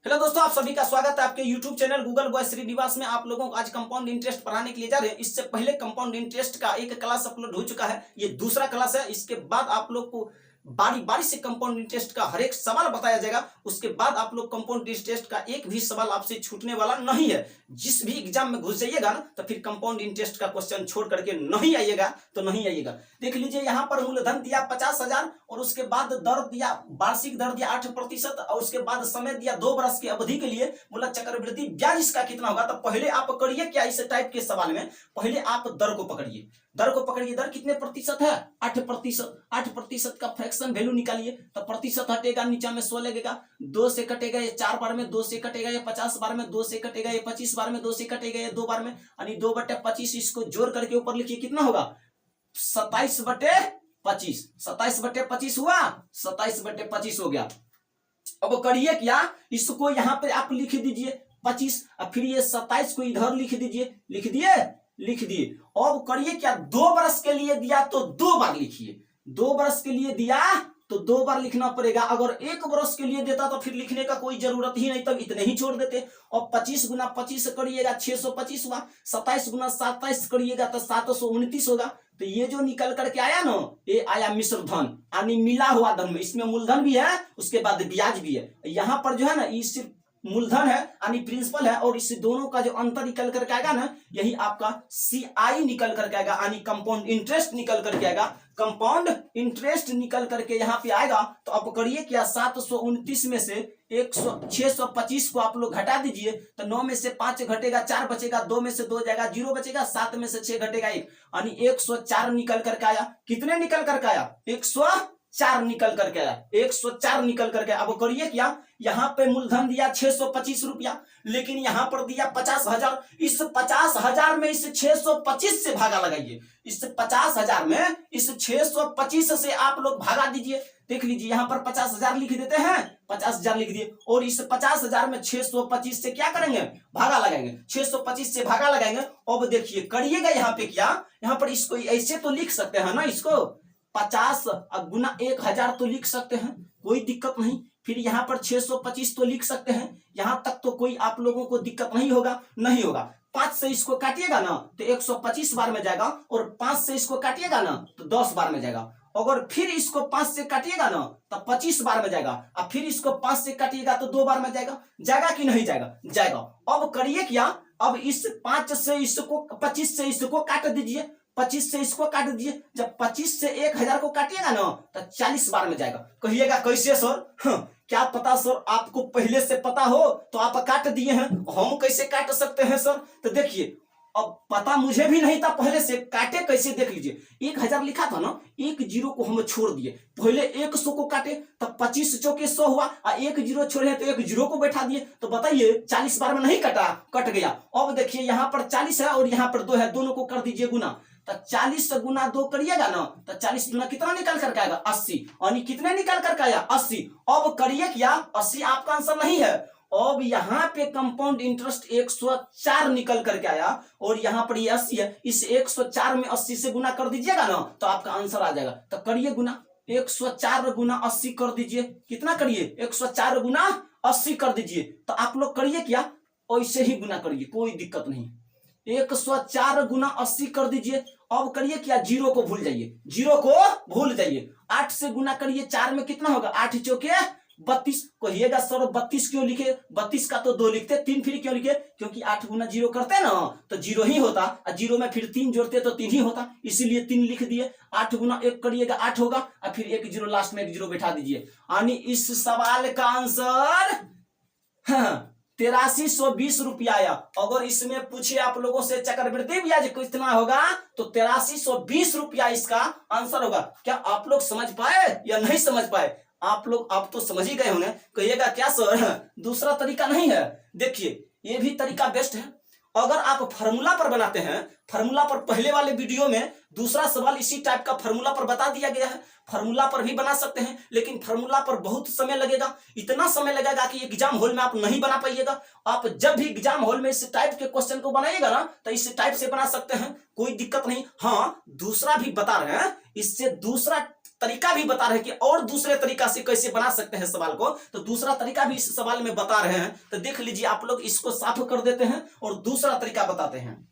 Hello दोस्तों, आप सभी का स्वागत है आपके YouTube channel Google boy Shri निवास में। आप लोगों को आज कंपाउंड इंटरेस्ट पढ़ाने के लिए जा रहे हैं। इससे पहले कंपाउंड इंटरेस्ट का एक क्लास अपलोड हो चुका है, ये दूसरा क्लास है। इसके बाद आप लोग को बारी बारी से कंपाउंड इंटरेस्ट का हर एक सवाल बताया जाएगा। उसके बाद आप लोग कंपाउंड इंटरेस्ट का एक भी सवाल आपसे छूटने वाला नहीं है। जिस भी एग्जाम में घुस जाइएगा ना, तो फिर कंपाउंड इंटरेस्ट का क्वेश्चन छोड़ करके नहीं आइएगा तो नहीं आइएगा। देख लीजिए, यहाँ पर मूलधन दिया 50,000 और उसके बाद दर दिया, वार्षिक दर दिया 8% और उसके बाद समय दिया 2 वर्ष की अवधि के लिए। बोला चक्रवृद्धि ब्याज इसका कितना होगा। तो पहले आप करिए क्या, इस टाइप के सवाल में पहले आप दर को पकड़िए। दर कितने प्रतिशत है? 8%। 8% का फ्रैक्शन वैल्यू निकालिए। तो प्रतिशत हटेगा, नीचे में 100 लगेगा, 2 से कटेगा ये 4 बार में, 2 से कटेगा ये 50 बार में, 2 से कटेगा ये 25 बार में, 2 से कटेगा ये 2 बार में, यानी 2/25। इसको जोड़ करके ऊपर लिखिए, कितना होगा? 27/25। 27/25 हुआ, 27/25 हो गया। अब करिए क्या, इसको यहाँ पे आप लिख दीजिए 25, और फिर ये 27 को इधर लिख दीजिए। लिख दिए। अब करिए क्या, 2 वर्ष के लिए दिया तो 2 बार लिखिए। 2 वर्ष के लिए दिया तो 2 बार लिखना पड़ेगा। अगर 1 वर्ष के लिए देता तो फिर लिखने का कोई जरूरत ही नहीं, तब इतने ही छोड़ देते। और 25 गुना 25 करिएगा 625 हुआ, 27 गुना 27 करिएगा तो 729 होगा। तो ये जो निकल करके आया ना, ये आया मिश्र धन, यानी मिला हुआ धन में। इसमें मूलधन भी है, उसके बाद ब्याज भी है। यहाँ पर जो है ना, ये सिर्फ मूलधन है यानी प्रिंसिपल है, और इस दोनों का जो अंतर निकल करके आएगा ना, यही आपका CI निकल करके आएगा, यानी कंपाउंड इंटरेस्ट निकल करके आएगा। कंपाउंड इंटरेस्ट निकल करके यहाँ पे आएगा। तो आप करिए क्या, 729 में से 625 को आप लोग घटा दीजिए। तो 9 में से 5 घटेगा, 4 बचेगा, 2 में से 2 जाएगा, 0 बचेगा, 7 में से 6 घटेगा 1, यानी 104 निकल करके आया। कितने निकल करके आया? 104 निकल करके आया। 104 निकल करके। अब करिए क्या, यहाँ पे मूलधन दिया 625 रुपया, लेकिन यहाँ पर दिया 50,000। इस 50,000 में इस 625 से भागा लगाइए। इस 50,000 में इस 625 से आप लोग भागा दीजिए। देख लीजिए, यहाँ पर 50,000 लिख देते हैं, 50,000 लिख दिए, और इस 50,000 में 625 से क्या करेंगे? भागा लगाएंगे। 625 से भागा लगाएंगे। अब देखिए करिएगा यहाँ पे क्या, यहाँ पर इसको ऐसे तो लिख सकते हैं ना, इसको 50 गुना 1000 तो लिख सकते हैं, कोई दिक्कत नहीं। फिर यहाँ पर 625 तो लिख सकते हैं, यहां तक तो कोई आप लोगों को दिक्कत नहीं होगा। 5 से इसको काटिएगा ना तो 125 बार में जाएगा, और 5 से इसको काटिएगा ना तो 10 बार में जाएगा। अगर फिर इसको 5 से काटिएगा ना तो 25 बार में जाएगा, और फिर इसको 5 से काटिएगा तो 2 बार में जाएगा कि नहीं जाएगा? जाएगा। अब करिए क्या, अब इस 5 से इसको 25 से इसको काट दीजिए, 25 से इसको काट दीजिए। जब 25 से 1000 को काटिएगा ना तो 40 बार में जाएगा। कहिएगा कैसे सर? क्या पता सर, आपको पहले से पता हो तो आप काट दिए हैं, हम कैसे काट सकते हैं सर? तो देखिए, अब पता मुझे भी नहीं था पहले से, काटे कैसे देख लीजिए। 1000 लिखा था ना, 1 0 को हम छोड़ दिए, पहले 100 को काटे, तब 25 चौके 100 हुआ, और 1 0 छोड़े तो 1 0 को बैठा दिए। तो बताइए 40 बार में नहीं कटा, कट गया। अब देखिए यहाँ पर 40 है और यहाँ पर 2 है, दोनों को कर दीजिए गुना। तो 40 गुना 2 करिएगा ना तो 40 गुना कितना निकल करके आएगा? 80। यानी कितने निकल करके आया? 80। अब करिए क्या, 80 आपका आंसर नहीं है। अब यहाँ पे कंपाउंड इंटरेस्ट 104 निकल करके आया, और यहाँ पर ये 80 है। इस 104 में 80 से गुना कर दीजिएगा ना तो आपका आंसर आ जाएगा। तो करिए गुना, 104 गुना 80 कर दीजिए। कितना करिए? 104 गुना 80 कर दीजिए। तो आप लोग करिए क्या, ऐसे ही गुना करिए, कोई दिक्कत नहीं। 104 गुना 80 कर दीजिए। अब करिए क्या, 0 को भूल जाइए। 8 से गुना करिए, 4 में कितना होगा? 8 चौके 32। कहिएगा सर 32 क्यों लिखे? 32 का तो 2 लिखते, 3 फिर क्यों लिखे? क्योंकि 8 गुना 0 करते ना तो 0 ही होता, और 0 में फिर 3 जोड़ते तो 3 ही होता, इसीलिए 3 लिख दिए। 8 गुना 1 करिएगा 8 होगा, और फिर 1 0 लास्ट में 1 0 बैठा दीजिए। यानी इस सवाल का आंसर 8320 रुपया आया। अगर इसमें पूछे आप लोगों से चक्रवृद्धि ब्याज कितना होगा तो 8320 रुपया इसका आंसर होगा। क्या आप लोग समझ पाए या नहीं समझ पाए? आप लोग आप तो समझ ही गए होंगे। कहिएगा क्या सर दूसरा तरीका नहीं है? देखिए, ये भी तरीका बेस्ट है। अगर आप फार्मूला पर बनाते हैं, फार्मूला पर पहले वाले वीडियो में दूसरा सवाल इसी टाइप का फार्मूला पर बता दिया गया है, फार्मूला पर भी बना सकते हैं, लेकिन फार्मूला पर बहुत समय लगेगा। इतना समय लगेगा कि एग्जाम हॉल में आप नहीं बना पाइएगा। आप जब भी एग्जाम हॉल में इस टाइप के क्वेश्चन को बनाइएगा ना तो इस टाइप से बना सकते हैं, कोई दिक्कत नहीं। हाँ, दूसरा भी बता रहे हैं, इससे दूसरा तरीका भी बता रहे हैं कि और दूसरे तरीका से कैसे बना सकते हैं सवाल को, तो दूसरा तरीका भी इस सवाल में बता रहे हैं। तो देख लीजिए आप लोग, इसको साफ कर देते हैं और दूसरा तरीका बताते हैं।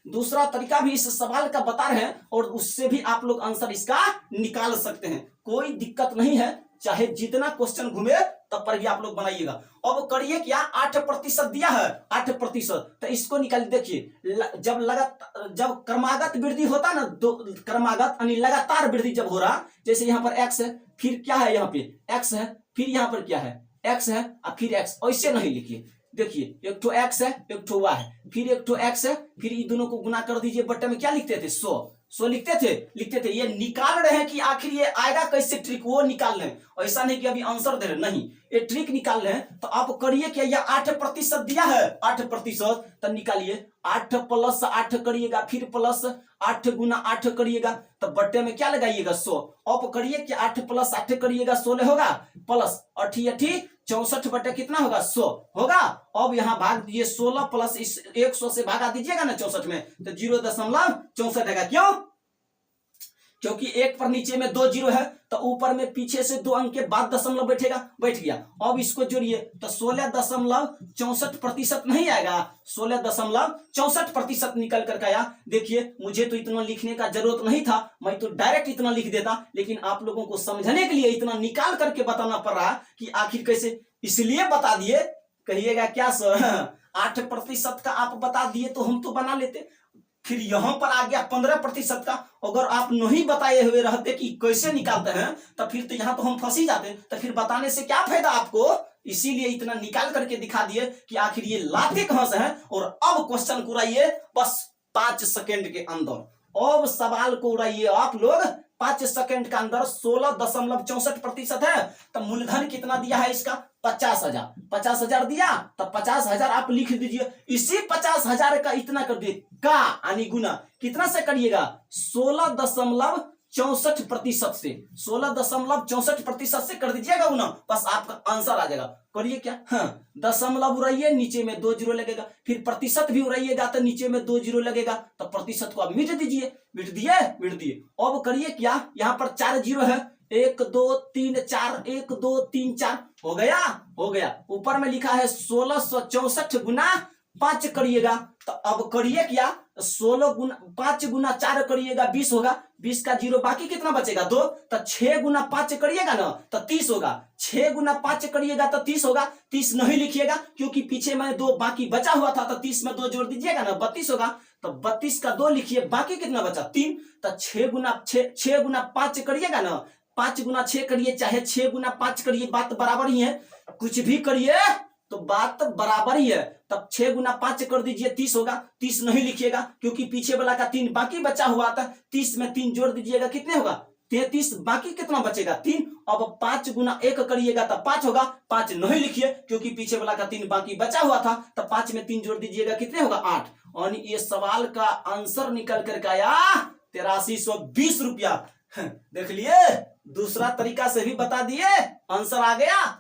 दूसरा तरीका भी इस सवाल का बता रहे हैं और उससे भी आप लोग आंसर इसका निकाल सकते हैं, कोई दिक्कत नहीं है। चाहे जितना क्वेश्चन घूमे तब पर भी आप लोग बनाइएगा। अब करिए क्या, 8% दिया है, 8%, तो इसको निकाल। देखिए जब क्रमागत वृद्धि होता ना, दो क्रमागत यानी लगातार वृद्धि जब हो रहा, जैसे यहाँ पर x है, फिर क्या है, यहाँ पे x है, फिर यहाँ पर क्या है, x है और फिर x, ऐसे नहीं लिखिए। देखिए एक ठो x है, एक ठो y है, फिर एक ठो x है, फिर इन दोनों को गुना कर दीजिए। बट्टे में क्या लिखते थे, 100 लिखते थे। ये निकाल रहे हैं कि आखिर ये आएगा कैसे, ट्रिक वो निकाल रहे हैं। ऐसा नहीं कि अभी आंसर दे रहे, नहीं, ये ट्रिक निकाल रहे हैं। तो आप करिए क्या, ये 8% दिया है, 8%, तो निकालिए। 8 + 8 करिएगा, फिर प्लस 8 × 8 करिएगा, तो बट्टे में क्या लगाइएगा, 100। अब करिए कि 8 + 8 करिएगा, 16 होगा, प्लस 8 64 बटे कितना होगा, 100 होगा। अब यहाँ भाग दीजिए, 16 प्लस इस 100 से भागा दीजिएगा ना 64 में, तो 0.64 आएगा। क्यों? क्योंकि एक पर नीचे में 2 जीरो है, तो ऊपर में पीछे से 2 अंक के बाद दशमलव बैठेगा, बैठ गया। अब इसको जोड़िए तो 16.64% नहीं आएगा, 16.64% निकल कर आया। देखिए मुझे तो इतना लिखने का जरूरत नहीं था, मैं तो डायरेक्ट इतना लिख देता, लेकिन आप लोगों को समझने के लिए इतना निकाल करके बताना पड़ रहा कि आखिर कैसे, इसलिए बता दिए। कहिएगा क्या सर 8% का आप बता दिए तो हम तो बना लेते। फिर यहां पर आ गया 15% का, अगर आप नहीं बताए हुए रहते कि कैसे निकालते हैं, तो फिर तो यहाँ तो हम फंस ही जाते, तो फिर बताने से क्या फायदा आपको। इसीलिए इतना निकाल करके दिखा दिए कि आखिर ये लाते कहां से हैं। और अब क्वेश्चन को उड़ाइए बस 5 सेकंड के अंदर। अब सवाल को उड़ाइए आप लोग 5 सेकंड के अंदर। 16.64% है, तो मूलधन कितना दिया है इसका, 50,000। 50,000 दिया तो 50,000 आप लिख दीजिए। इसी 50,000 का इतना कर दिए का यानी गुना कितना से करिएगा, 16.64% से, 16.64% से कर दीजिएगा गुना, बस आपका आंसर आ जाएगा। करिए क्या, हाँ, दशमलव उड़ाइए, नीचे में 2 जीरो लगेगा, फिर प्रतिशत भी उड़ाइएगा तो नीचे में 2 जीरो लगेगा, तो प्रतिशत को आप मिट दीजिए। मिट दिए। अब करिए क्या, यहाँ पर 4 जीरो है, 1 2 3 4, 1 2 3 4, हो गया। ऊपर में लिखा है 1664 गुना 5 करिएगा, तो अब करिए क्या, 5 गुना 4 करिएगा, 20 होगा, 20 का जीरो बाकी कितना बचेगा, 2, तो 6 गुना 5 करिएगा ना तो 30 होगा, 6 गुना 5 करिएगा तो 30 होगा। 30 नहीं लिखिएगा क्योंकि पीछे में 2 बाकी बचा हुआ था, तो 30 में 2 जोड़ दीजिएगा ना, 32 होगा, तो 32 का 2 लिखिए, बाकी कितना बचा, 3, तो 6 गुना 5 करिएगा ना, 5 गुना 6 करिए, चाहे 6 गुना 5 करिए, बात बराबर ही है। कुछ भी करिए तो बात बराबर ही है। तब 6 गुना 5 कर दीजिए, 30 होगा। 30 नहीं लिखिएगा क्योंकि पीछे वाला का 3 बाकी बचा हुआ था, 30 में 3 जोड़ दीजिएगा, कितने होगा, 33, बाकी कितना बचेगा, 3। अब 5 गुना 1 करिएगा तो 5 होगा, 5 नहीं लिखिए क्योंकि पीछे वाला का 3 बाकी बचा हुआ था, तो 5 में 3 जोड़ दीजिएगा, कितने होगा, 8। और ये सवाल का आंसर निकल कर आया 8320 रुपया। देख लिए, दूसरा तरीका से भी बता दिए, आंसर आ गया।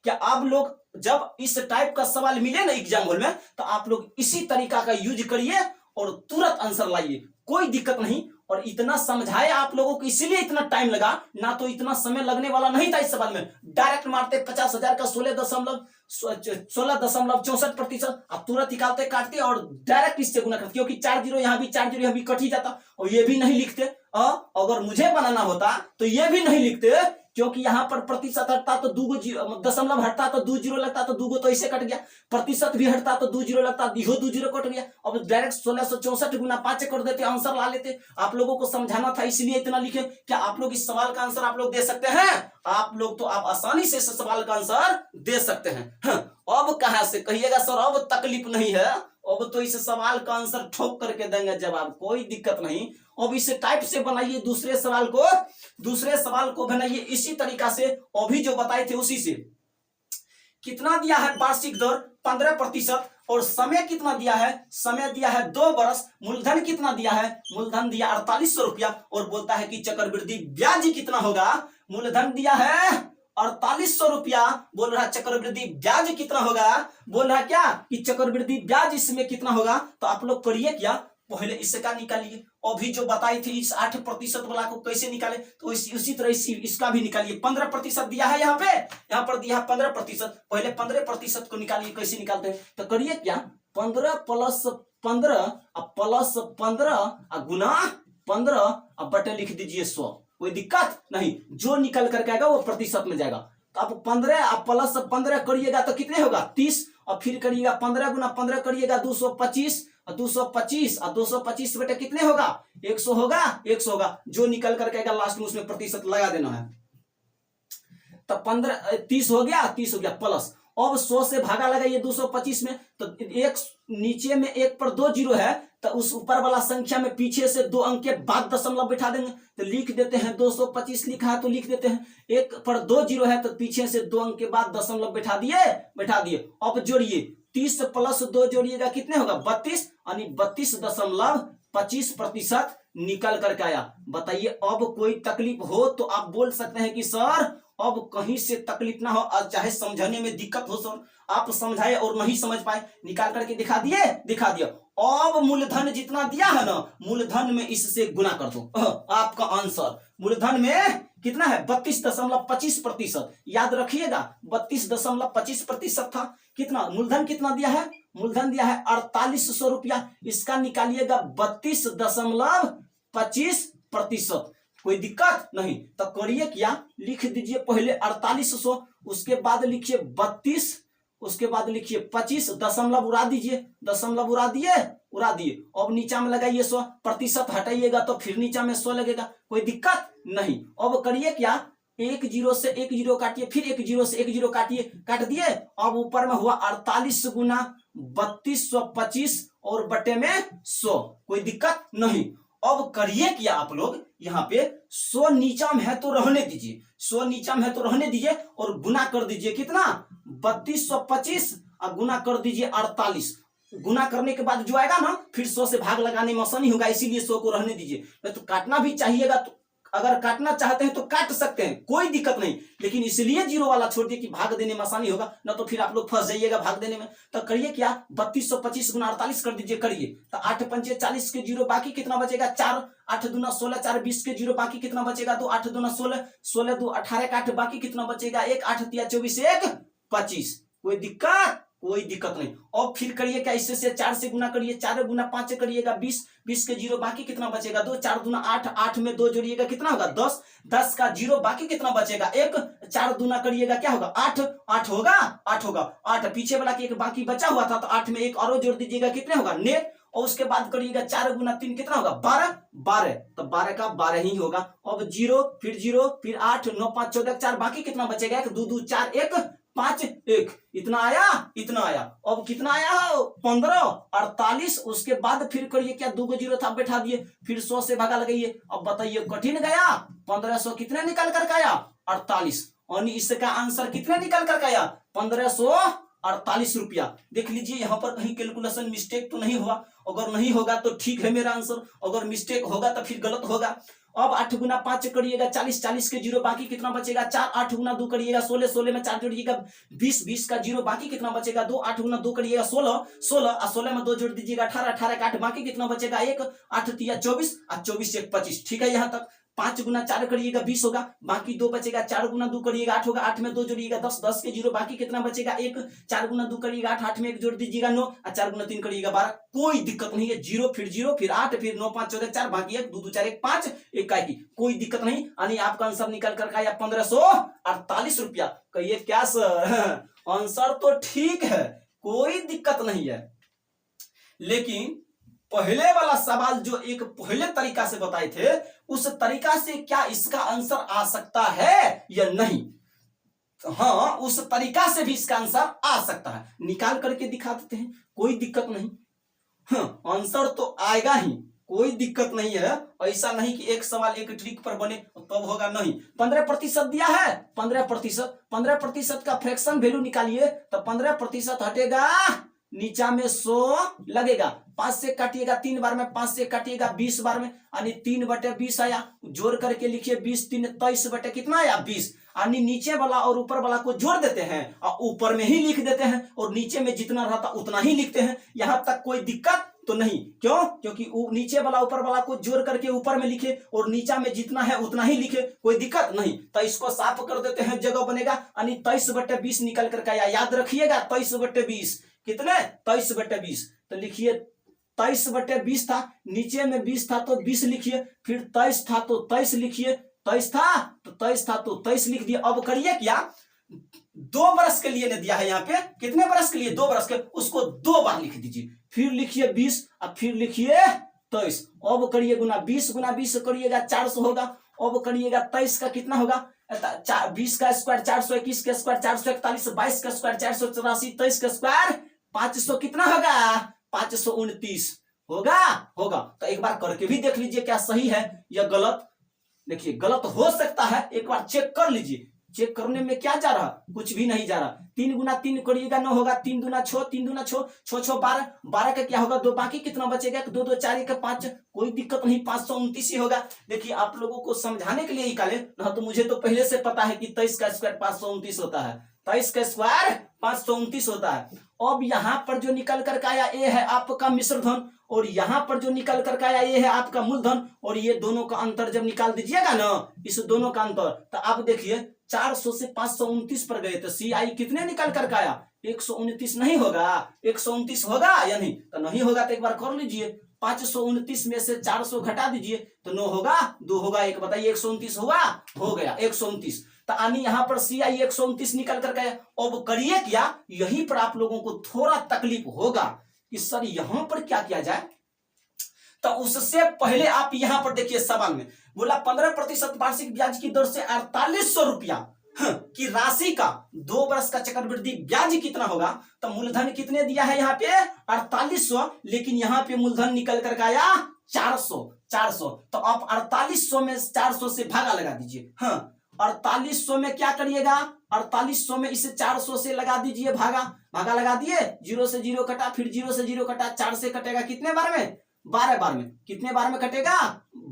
क्या आप लोग जब इस टाइप का सवाल मिले ना एग्जाम हॉल में, तो आप लोग इसी तरीका का यूज करिए और तुरंत आंसर लाइए, कोई दिक्कत नहीं। और इतना समझाए आप लोगों को, इसीलिए इतना टाइम लगा, ना तो इतना समय लगने वाला नहीं था इस सवाल में। डायरेक्ट मारते 50,000 का 16.64%, आप तुरंत निकालते, काटते और डायरेक्ट इससे गुना करते, क्योंकि 4 जीरो यहाँ भी, 4 जीरो यहाँ भी कट ही जाता, और ये भी नहीं लिखते। अगर मुझे बनाना होता तो ये भी नहीं लिखते, क्योंकि यहाँ पर प्रतिशत हटता तो 2 दशमलव हटता तो 2 जीरो लगता, तो 2 तो ऐसे कट गया, प्रतिशत भी हटता तो 2 जीरो लगता, 2 जीरो कट गया। अब डायरेक्ट 1664 गुना 5 कर देते, आंसर ला लेते। आप लोगों को समझाना था इसलिए इतना लिखे। क्या आप लोग इस सवाल का आंसर आप लोग दे सकते हैं? आप लोग तो आप आसानी से इस सवाल का आंसर दे सकते हैं। अब कहां से कहिएगा सर अब तकलीफ नहीं है, अब तो इस सवाल का आंसर ठोक करके देंगे जवाब, कोई दिक्कत नहीं। अब इसे टाइप से बनाइए, दूसरे सवाल को बनाइए इसी तरीका से, अभी जो बताए थे उसी से। कितना दिया है वार्षिक दर 15%, और समय कितना दिया है, समय दिया है 2 वर्ष। मूलधन कितना दिया है, मूलधन दिया 4800 रुपया, और बोलता है कि चक्रवृद्धि ब्याज कितना होगा। मूलधन दिया है 4800 रुपया, बोल रहा है चक्रवृद्धि ब्याज कितना होगा, बोल रहा है क्या कि चक्रवृद्धि ब्याज इसमें कितना होगा। तो आप लोग करिए क्या, पहले इसका निकालिए। अभी जो बताई थी इस 8% वाला को कैसे निकाले, तो उसी तरह इसका भी निकालिए। 15% दिया है यहाँ पे, यहाँ पर दिया है 15%। पहले 15% को निकालिए। कैसे निकालते हैं, तो करिए क्या, 15 प्लस 15 प्लस 15 गुना 15 बटे लिख दीजिए 100। कोई दिक्कत नहीं, जो निकल करके आएगा वो प्रतिशत में जाएगा। तो आप 15 प्लस 15 करिएगा तो कितने होगा 30, और फिर करिएगा 15 गुना 15 करिएगा 225, और 225 बेटा कितने होगा 100 होगा, 100 होगा। जो निकल करके आएगा लास्ट में उसमें प्रतिशत लगा देना है। तो 15 30 हो गया, 30 हो गया प्लस। अब 100 से भागा लगाइए 225 में, तो एक नीचे में 1 पर 2 जीरो है, तो उस ऊपर वाला संख्या में पीछे से 2 अंक के बाद दशमलव बैठा देंगे। तो लिख देते हैं 225 लिखा है तो लिख देते हैं 1 पर 2 जीरो है, तो पीछे से 2 अंक के बाद दशमलव बैठा दिए। अब जोड़िए 30 प्लस 2 जोड़िएगा कितने होगा 32, यानी 32.25% निकल करके आया। बताइए अब कोई तकलीफ हो तो आप बोल सकते हैं कि सर अब कहीं से तकलीफ ना हो, और चाहे समझने में दिक्कत हो सर आप समझाए और नहीं समझ पाए, निकाल करके दिखा दिया। अब मूलधन जितना दिया है ना, मूलधन में इससे गुना कर दो। आपका आंसर मूलधन में कितना है 32.25%। याद रखिएगा 32.25% था। कितना मूलधन कितना दिया है, मूलधन दिया है 4800 रुपया। इसका निकालिएगा 32.25%। कोई दिक्कत नहीं। तो करिए क्या, लिख दीजिए पहले 4800, उसके बाद लिखिए 32, उसके बाद लिखिए 25, दशमलव उड़ा दीजिए, दशमलव उड़ा दिए। अब नीचा में लगाइए 100, प्रतिशत हटाइएगा तो फिर नीचा में 100 लगेगा। कोई दिक्कत नहीं। अब करिए क्या, 1 जीरो से 1 जीरो काटिए, फिर 1 जीरो से 1 जीरो काटिए, काट दिए। अब ऊपर में हुआ 48 गुना 3225 और बटे में 100। कोई दिक्कत नहीं। अब करिए क्या, आप लोग यहाँ पे 100 नीचा में है तो रहने दीजिए, 100 नीचा में है तो रहने दीजिए, और गुना कर दीजिए कितना 3225 और गुना कर दीजिए 48। गुना करने के बाद जो आएगा ना फिर 100 से भाग लगाने में आसानी होगा, इसीलिए 100 को रहने दीजिए। तो काटना भी चाहिएगा, तो अगर काटना चाहते हैं तो काट सकते हैं, कोई दिक्कत नहीं, लेकिन इसलिए जीरो वाला छोड़ दिए कि भाग देने में आसानी होगा, ना तो फिर आप लोग फंस जाइएगा भाग देने में। तो करिए क्या, 3225 गुना 48 कर दीजिए। करिए तो 8 पंचे 40 के जीरो, बाकी कितना बचेगा 4, 8 दूना 16, 4 20 के जीरो, बाकी कितना बचेगा 2, 8 दूना 16, 16 2 18 का 8, बाकी कितना बचेगा 1, 8 तिया 24, 1 25। कोई दिक्कत नहीं। और फिर करिए क्या, इससे से 4 से गुना करिए, 4 गुना 5 करिएगा 20, 20 के जीरो, बाकी कितना बचेगा 2, 4 दूना 8, 8 में 2 जोड़िएगा कितना होगा 10, 10 का जीरो, बाकी कितना बचेगा 1, 4 दूना करिएगा क्या होगा 8, 8 होगा 8 पीछे वाला की एक बाकी बचा हुआ था, तो 8 में एक और जोड़ दीजिएगा कितने होगा नेट, और उसके बाद करिएगा 4 गुना 3 कितना होगा 12, तो 12 का 12 ही होगा। अब जीरो, फिर 8, 9 5 14 4, बाकी कितना बचेगा 1 2 2 4 1 5 1, इतना आया। अब कितना आया 15 48। उसके बाद फिर करिए क्या, 2 जीरो था बैठा दिए, फिर 100 से भागा लगाइए। अब बताइए कठिन गया, 1500 कितने निकल कर आया 48, और इसका आंसर कितने निकल कर आया 1548 रुपया। देख लीजिए यहाँ पर कहीं कैलकुलेशन मिस्टेक तो नहीं हुआ, अगर नहीं होगा तो ठीक है मेरा आंसर, अगर मिस्टेक होगा तो फिर गलत होगा। अब 8 गुना 5 करिएगा 40, 40 के जीरो, बाकी कितना बचेगा 4, 8 गुना 2 करिएगा 16, 16 में 4 जोड़िएगा 20, 20 का जीरो, बाकी कितना बचेगा 2, 8 गुना 2 करिएगा 16, 16 और 16 में 2 जोड़ दीजिएगा 18, 18 का 8, बाकी कितना बचेगा 1, 8 तिया 24 और 24 1 25। ठीक है यहाँ तक। 5 गुना 4 करिएगा 20 होगा, बाकी 2 बचेगा, 4 गुना 2 करिएगा 8 होगा, 8 में 2 जोड़िएगा 10, 10 के जीरो, बाकी कितना बचेगा 1, 4 गुना 2 करिएगा 8, 8 में 1 जोड़ दीजिएगा 9 और 4 गुना 3 करिएगा 12। कोई दिक्कत नहीं है, जीरो फिर 8 फिर 9 5 14 4, बाकी 1 2 2 4 1 5 1 का, कोई दिक्कत नहीं। यानी आपका आंसर निकल कर आया 1548 रुपया। कहिए क्या सर आंसर तो ठीक है, कोई दिक्कत नहीं है, लेकिन पहले वाला सवाल जो एक पहले तरीका से बताए थे, उस तरीका से क्या इसका आंसर आ सकता है या नहीं? हाँ, उस तरीका से भी इसका आंसर आ सकता है, निकाल करके दिखा देते हैं, कोई दिक्कत नहीं। हाँ, आंसर तो आएगा ही, कोई दिक्कत नहीं है। ऐसा नहीं कि एक सवाल एक ट्रिक पर बने तब होगा, नहीं। 15% दिया है, 15% का फ्रैक्शन वैल्यू निकालिए, तो 15% हटेगा, नीचा में 100 लगेगा, 5 से काटिएगा 3 बार में, 5 से काटिएगा 20 बार में, यानी 3/20 आया। जोड़ करके लिखिए 20 3 23 बटे कितना आया 20, यानी नीचे वाला और ऊपर वाला को जोड़ देते हैं और ऊपर में ही लिख देते हैं, और नीचे में जितना रहता उतना ही लिखते हैं। यहाँ तक कोई दिक्कत तो नहीं, क्यों? क्योंकि नीचे वाला ऊपर वाला को जोड़ करके ऊपर में लिखे और नीचा में जितना है उतना ही लिखे, कोई दिक्कत नहीं। तो इसको साफ कर देते हैं, जगह बनेगा यानी 23/20 निकल करके आया। याद रखिएगा 23/20 कितने? 23/20। तो लिखिए 23/20 था, नीचे में 20 था तो 20 लिखिए, फिर 23 था तो 23 लिखिए, 23 था तो 23 था तो 23 लिख दिया। अब करिए क्या, 2 बरस के लिए ने दिया है यहाँ पे, कितने बरस के लिए? 2 बरस के, उसको 2 बार लिख दीजिए, फिर लिखिए 20 और फिर लिखिए 23। अब करिए गुना 20 गुना 20 करिएगा 400 होगा। अब करिएगा 23 का कितना होगा? 20 का स्क्वायर 400, 21 का स्क्वायर 441, 22 का स्क्वायर 484, 23 का स्क्वायर 500 कितना होगा? 529 होगा। तो एक बार करके भी देख लीजिए क्या सही है या गलत। देखिए गलत हो सकता है, एक बार चेक कर लीजिए। चेक करने में क्या जा रहा? कुछ भी नहीं जा रहा। 3 गुना 3 करिएगा 9 होगा, 3 दूना 6, 3 दूना 6, 6 6 12, 12 का क्या होगा? 2, बाकी कितना बचेगा? 2 2 4 1 5, कोई दिक्कत नहीं, 529 ही होगा। देखिए आप लोगों को समझाने के लिए निकाले ना, तो मुझे तो पहले से पता है कि 23 का स्क्वायर 529 होता है, 23 का स्क्वायर 529 होता है। अब यहाँ पर जो निकल कर आया ये है आपका मिश्र धन, और यहाँ पर जो निकल कर आया ये है आपका मूलधन, और ये दोनों का अंतर जब निकाल दीजिएगा ना, इस दोनों का अंतर, तो आप देखिए 400 से 529 पर गए तो CI कितने निकल कर आया? 129 नहीं होगा? 129 होगा या नहीं? तो नहीं होगा तो एक बार कर लीजिए, 529 में से 400 घटा दीजिए तो 9 होगा, 2 होगा 1, बताइए 129 हुआ? हो गया 129। तो यानी यहाँ पर CI 129 निकल कर गया। अब करिए क्या, यहीं पर आप लोगों को थोड़ा तकलीफ होगा कि सर यहां पर क्या किया जाए। तो उससे पहले आप यहां पर देखिए, सवाल में बोला 15% वार्षिक ब्याज की दर से 4800 रुपया की राशि का 2 वर्ष का चक्रवृद्धि ब्याज कितना होगा? तो मूलधन कितने दिया है यहाँ पे? 4800, लेकिन यहाँ पे मूलधन निकल कर आया 400। तो आप 4800 में 400 से भागा लगा दीजिए। 4800 में क्या करिएगा? 4800 में इसे 400 से लगा दीजिए, भागा लगा दिए, 0 से 0 कटा, फिर 0 से 0 कटा, 4 से कटेगा कितने बार में? 12 बार में। कितने बार में कटेगा?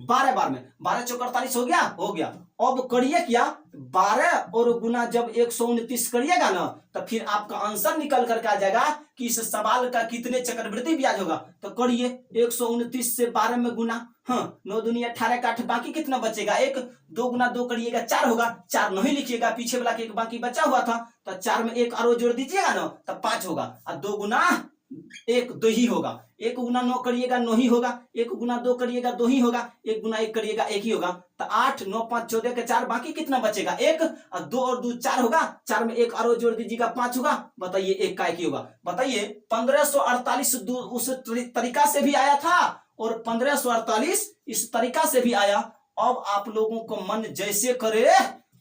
12 बार में। 12 चौक 48 हो गया। अब करिए क्या, 12 और गुना जब 129 करिएगा ना, तो फिर आपका आंसर निकल करके आ जाएगा कि इस सवाल का कितने चक्रवृद्धि ब्याज होगा। तो करिए 129 से 12 में गुना, 9 दूनी 18 का 8, बाकी कितना बचेगा? 1, 2 गुना 2 करिएगा 4 होगा, 4 नहीं लिखिएगा, पीछे वाला के 1 बाकी बचा हुआ था, तो 4 में 1 और जोड़ दीजिएगा ना तो 5 होगा, और 2 गुना 1 2 ही होगा, 1 गुना 9 करिएगा 9 ही होगा, 1 गुना 2 करिएगा 2 ही होगा, 1 गुना 1 करिएगा 1 ही होगा। तो 8 9 5 14 के 4, बाकी कितना बचेगा? 1, और 2 और 2 4 होगा, 4 में 1 और जोड़ दीजिएगा 5 होगा, बताइए 1 का 1 ही होगा। बताइए 1548 उस तरीका से भी आया था और 1548 इस तरीका से भी आया। अब आप लोगों को मन जैसे करे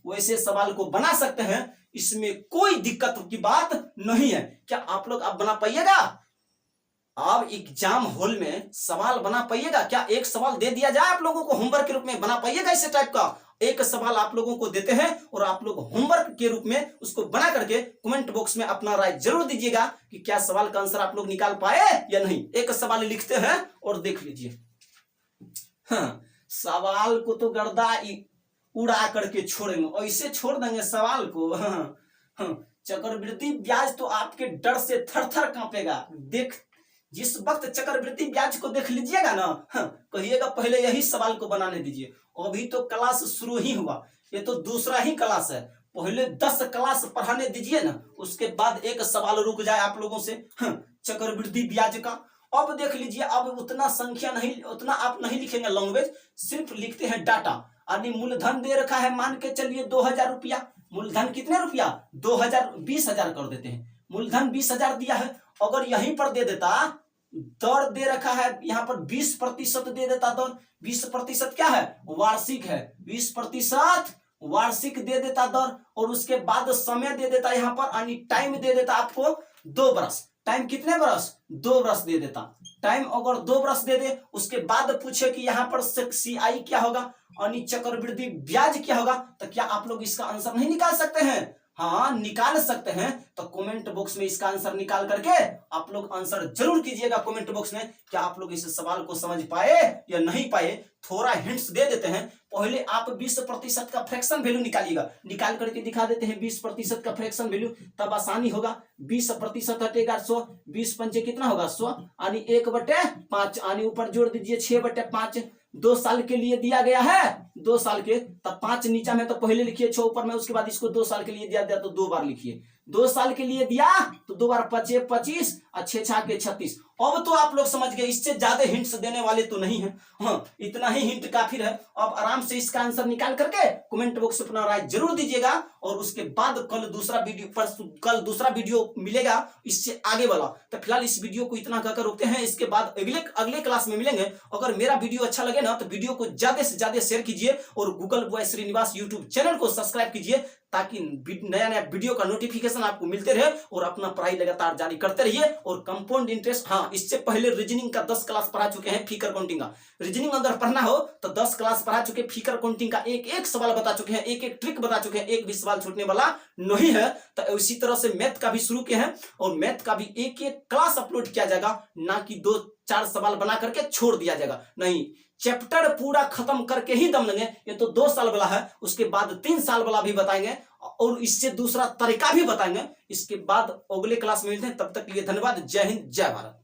वैसे सवाल को बना सकते हैं, इसमें कोई दिक्कत की बात नहीं है। क्या आप लोग अब बना पाइएगा? आप एग्जाम हॉल में सवाल बना पाइएगा क्या? एक सवाल दे दिया जाए आप लोगों को होमवर्क के रूप में, बना पाइएगा इस टाइप का? एक सवाल आप लोगों को देते हैं और आप लोग होमवर्क के रूप में उसको बना करके कमेंट बॉक्स में अपना राय जरूर दीजिएगा कि क्या सवाल का आंसर आप लोग निकाल पाए या नहीं। एक सवाल लिखते हैं और देख लीजिए। सवाल को तो गर्दा उड़ा करके छोड़ेंगे, ऐसे छोड़ देंगे सवाल को। चक्रवृद्धि ब्याज तो आपके डर से थर थर कांपेगा। देख, जिस वक्त चक्रवृद्धि ब्याज को देख लीजिएगा ना, कहिएगा पहले यही सवाल को बनाने दीजिए। अभी तो क्लास शुरू ही हुआ, ये तो दूसरा ही क्लास है, पहले 10 क्लास पढ़ाने दीजिए ना, उसके बाद एक सवाल रुक जाए आप लोगों से चक्रवृद्धि ब्याज का। अब देख लीजिए, अब उतना संख्या नहीं, उतना आप नहीं लिखेंगे लैंग्वेज, सिर्फ लिखते हैं डाटा। यानी मूलधन दे रखा है, मान के चलिए 2000 रुपया। मूलधन कितने रुपया? 2000, 20,000 कर देते हैं। मूलधन 20,000 दिया है, अगर यहीं पर दे देता, दर दे रखा है यहाँ पर 20% दे देता दर। 20% क्या है? वार्षिक है। 20% वार्षिक दे देता दर, और उसके बाद समय दे देता यहाँ पर, यानी टाइम दे देता आपको 2 बरस। टाइम कितने बरस? 2 बरस दे देता। टाइम अगर 2 बरस दे दे, उसके बाद पूछे कि यहाँ पर CI क्या होगा, यानी चक्रवृद्धि ब्याज क्या होगा, तो क्या आप लोग इसका आंसर नहीं निकाल सकते हैं? हाँ निकाल सकते हैं, तो कमेंट बॉक्स में इसका आंसर निकाल करके आप लोग आंसर जरूर कीजिएगा कमेंट बॉक्स में। क्या आप लोग इस सवाल को समझ पाए या नहीं पाए? थोड़ा हिंट्स दे देते हैं। पहले आप 20% का फ्रैक्शन वैल्यू निकालिएगा, निकाल करके दिखा देते हैं 20% का फ्रैक्शन वैल्यू, तब आसानी होगा। 20% हटेगा 100, 20 पंचे कितना होगा 100, यानी 1/5, यानी ऊपर जोड़ दीजिए 6/5। 2 साल के लिए दिया गया है, 2 साल के, तब 5 नीचा में तो पहले लिखिए 6 ऊपर में, उसके बाद इसको 2 साल के लिए दिया तो 2 बार लिखिए। 2 साल के लिए दिया तो 2 बार 5 25 और 6 6 के 36। अब तो आप लोग समझ गए, इससे ज्यादा हिंट्स देने वाले तो नहीं है। हाँ इतना ही हिंट काफी है। अब आराम से इसका आंसर निकाल करके कमेंट बॉक्स में अपना राय जरूर दीजिएगा। और उसके बाद कल दूसरा वीडियो मिलेगा इससे आगे वाला। तो फिलहाल इस वीडियो को इतना कहकर रोकते हैं, इसके बाद अगले क्लास में मिलेंगे। अगर मेरा वीडियो अच्छा लगे ना तो वीडियो को ज्यादा से ज्यादा शेयर कीजिए और Google boy Srinivas YouTube channel को सब्सक्राइब कीजिए, ताकि नया नया वीडियो का नोटिफिकेशन आपको मिलते रहे और अपना पढ़ाई लगातार जारी करते रहिए। और कंपाउंड इंटरेस्ट, हाँ इससे पहले रीजनिंग का 10 क्लास पढ़ा चुके हैं, फिगर काउंटिंग का। रीजनिंग अगर पढ़ना हो तो 10 क्लास पढ़ा चुके, फिगर काउंटिंग का एक एक सवाल बता चुके हैं, एक एक ट्रिक बता चुके हैं, एक भी सवाल छूटने वाला नहीं है। तो इसी तरह से मैथ का भी शुरू किए हैं, और मैथ का भी एक एक क्लास अपलोड किया जाएगा, ना कि 2-4 सवाल बना करके छोड़ दिया जाएगा। नहीं, चैप्टर पूरा खत्म करके ही दम लेंगे। ये तो 2 साल वाला है, उसके बाद 3 साल वाला भी बताएंगे, और इससे दूसरा तरीका भी बताएंगे। इसके बाद अगले क्लास में मिलते हैं, तब तक के लिए धन्यवाद। जय हिंद, जय भारत।